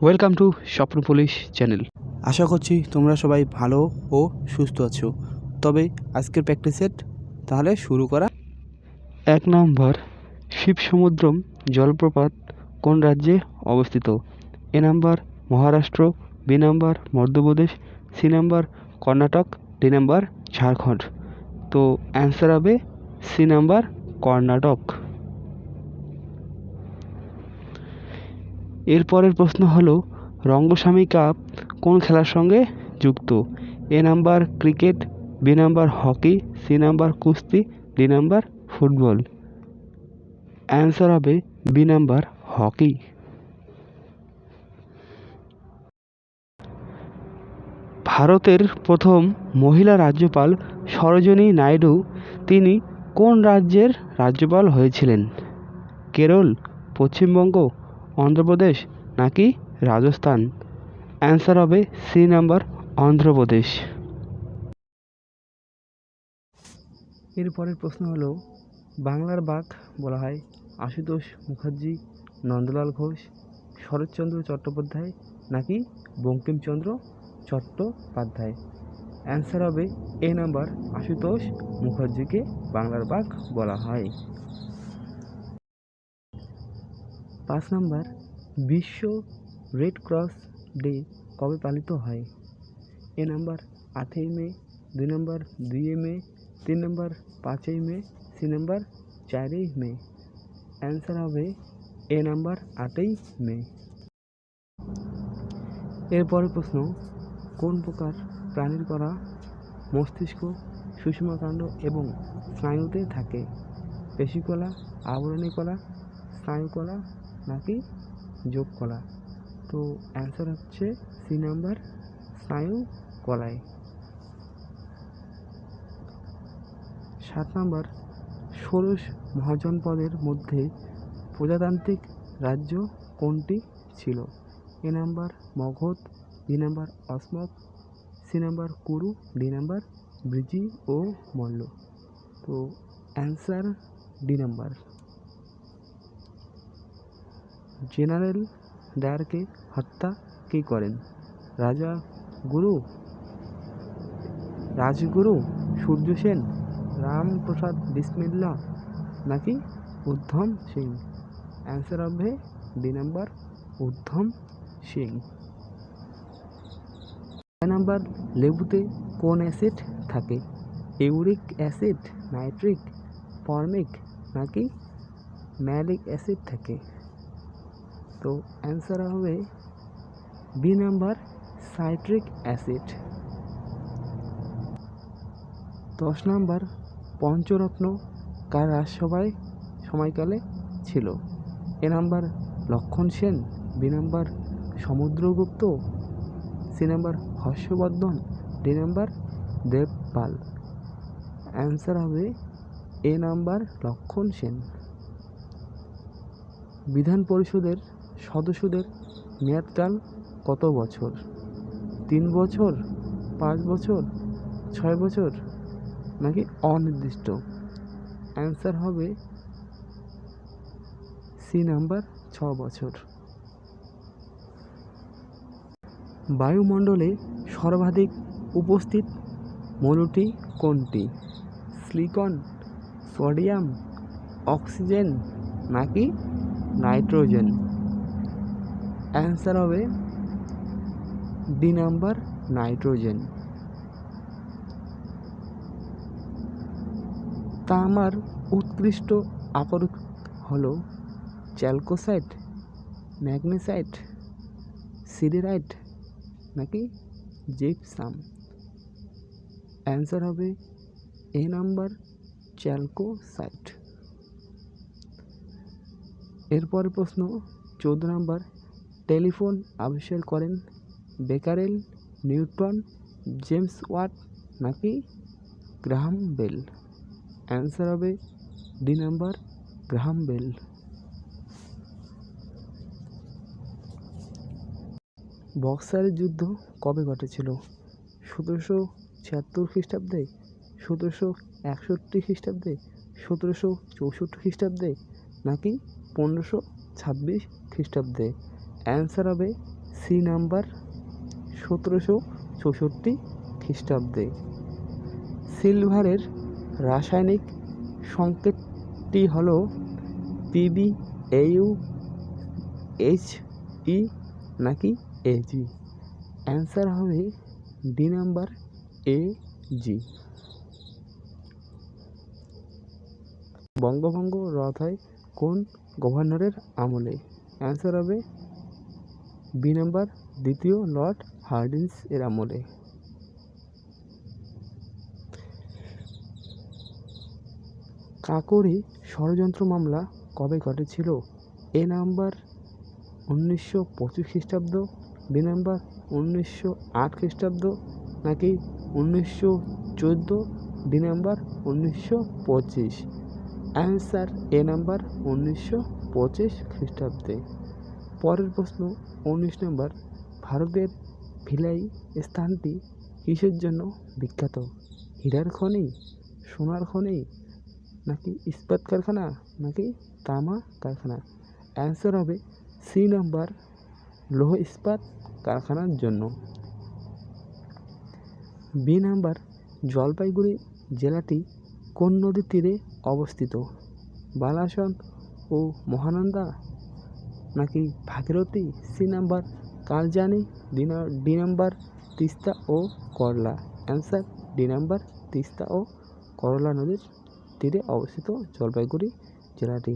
Welcome to স্বপ্ন police channel. আশা করছি তোমরা সবাই ভালো ও সুস্থ আছো। তবে আজকের প্র্যাকটিস সেট তাহলে শুরু করা। 1 নম্বর, শিবসমুদ্রম জলপ্রপাত কোন রাজ্যে অবস্থিত? A number Maharashtra, B number Madhya Pradesh, C number Karnataka, D number Jharkhand. তো অ্যান্সার হবে সি নাম্বার কর্ণাটক। এরপরের প্রশ্ন হলো রঙ্গস্বামী কাপ কোন খেলার সঙ্গে যুক্ত? A number cricket, B number hockey, C number কুস্তি, ডি নাম্বার ফুটবল। অ্যান্সার হবে বি নাম্বার হকি। ভারতের প্রথম মহিলা রাজ্যপাল সরোজিনী নাইডু তিনি কোন রাজ্যের রাজ্যপাল হয়েছিলেন? কেরল, পশ্চিমবঙ্গ, অন্ধ্রপ্রদেশ নাকি রাজস্থান? অ্যান্সার হবে সি নাম্বার অন্ধ্রপ্রদেশ। এরপরের প্রশ্ন হলো বাংলার বাঘ বলা হয় আশুতোষ মুখার্জি, নন্দলাল ঘোষ, শরৎচন্দ্র চট্টোপাধ্যায় নাকি বঙ্কিমচন্দ্র চট্টোপাধ্যায়? অ্যান্সার হবে এ নাম্বার আশুতোষ মুখার্জিকে বাংলার বাঘ বলা হয়। 5 নাম্বার, বিশ্ব রেড ক্রস ডে কবে পালিত হয়? এ নাম্বার 8ই মে, 2 নাম্বার 2 মে, 3 নাম্বার 5ই মে, সি নাম্বার 4ই মে। অ্যান্সার হবে এ নাম্বার 8ই মে। এরপরের প্রশ্ন, কোন প্রকার প্রাণীর কণা মস্তিষ্ক, সুষমাকাণ্ড এবং স্নায়ুতে থাকে? পেশিকলা, আবরণী কলা, স্নায়ুকলা নাকি যোগ কলা? তো অ্যান্সার হচ্ছে সি নাম্বার স্নায়ু কলায়। 7 নাম্বার, ষোড়শ মহাজনপদের মধ্যে প্রজাতান্ত্রিক রাজ্য কোনটি ছিল? A number Magadh, B number Ashmaka, C number Kuru, D number ব্রিজি ও মল্ল। তো অ্যান্সার ডি নাম্বার। জেনারেল ডায়ারকে হত্যা কে করেন? রাজগুরু সূর্য সেন, রামপ্রসাদ বিসমিল্লা নাকি উদ্ধম সিং? অ্যান্সার হবে D number Udham Singh. 6 number, লেবুতে কোন অ্যাসিড থাকে? ইউরিক অ্যাসিড, নাইট্রিক, ফর্মিক নাকি ম্যালিক অ্যাসিড থাকে? তো অ্যান্সার হবে B number citric acid. 10 number, পঞ্চরত্ন কার রাজসভায় সময়কালে ছিল? A number Lakshman Sen, B number Samudragupta, C number Harshavardhana, D number Devapala. Answer হবে এ নাম্বার লক্ষণ সেন। বিধান পরিষদের সদস্যদের মেয়াদকাল কত বছর? 3 বছর, 5 বছর, 6 বছর নাকি অনির্দিষ্ট? অ্যান্সার হবে সি নাম্বার 6 বছর। বায়ুমণ্ডলে সর্বাধিক উপস্থিত মৌলটি কোনটি? সিলিকন, সোডিয়াম, অক্সিজেন নাকি নাইট্রোজেন? অ্যান্সার হবে ডি নাম্বার নাইট্রোজেন। তামার উৎকৃষ্ট আপরক হলো চ্যালকোসাইট, ম্যাগনেসাইট, সিডেরাইট নাকি জিপসাম? অ্যান্সার হবে এ নাম্বার চ্যালকোসাইট। এরপর প্রশ্ন 14 নাম্বার, টেলিফোন আবিষ্কার করেন বেকারেল, নিউটন, জেমস ওয়াট নাকি গ্রাহাম বেল? অ্যান্সার হবে ডি নাম্বার গ্রাহাম বেল। বক্সারের যুদ্ধ কবে ঘটেছিল? 1776 খ্রিস্টাব্দে, 1761 খ্রিস্টাব্দে, 1764 খ্রিস্টাব্দে নাকি 1526 খ্রিস্টাব্দে? অ্যান্সার হবে সি নাম্বার 1764 খ্রিস্টাব্দে। সিলভারের রাসায়নিক সংকেতটি হল PbAu He নাকি Ag? অ্যান্সার হবে ডি নাম্বার Ag। বঙ্গভঙ্গ রদ হয় কোন গভর্নরের আমলে? অ্যান্সার হবে বি নাম্বার দ্বিতীয় লর্ড হার্ডিঞ্জ এর আমলে। কাকোরি ষড়যন্ত্র মামলা কবে ঘটেছিল? এ নাম্বার 1925 খ্রিস্টাব্দ, বি নাম্বার 1908 খ্রিস্টাব্দ নাকি 1914, ডি নাম্বার 1925? অ্যান্সার এ নাম্বার 1925 খ্রিস্টাব্দে। পরের প্রশ্ন 19 নম্বর, ভারতের ভিলাই স্থানটি কিসের জন্য বিখ্যাত? হীরার খনি, সোনার খনি নাকি ইস্পাত কারখানা নাকি তামা কারখানা? অ্যান্সার হবে সি নাম্বার লৌহ ইস্পাত কারখানার জন্য। বি নাম্বার, জলপাইগুড়ি জেলাটি কোন নদীর তীরে অবস্থিত? বালাসন ও মহানন্দা নাকি Bhagirathi? C number Kaljani, D number Teesta ও Karala? Answer D number Teesta ও করলা নদীর তীরে অবস্থিত জলপাইগুড়ি জেলাটি।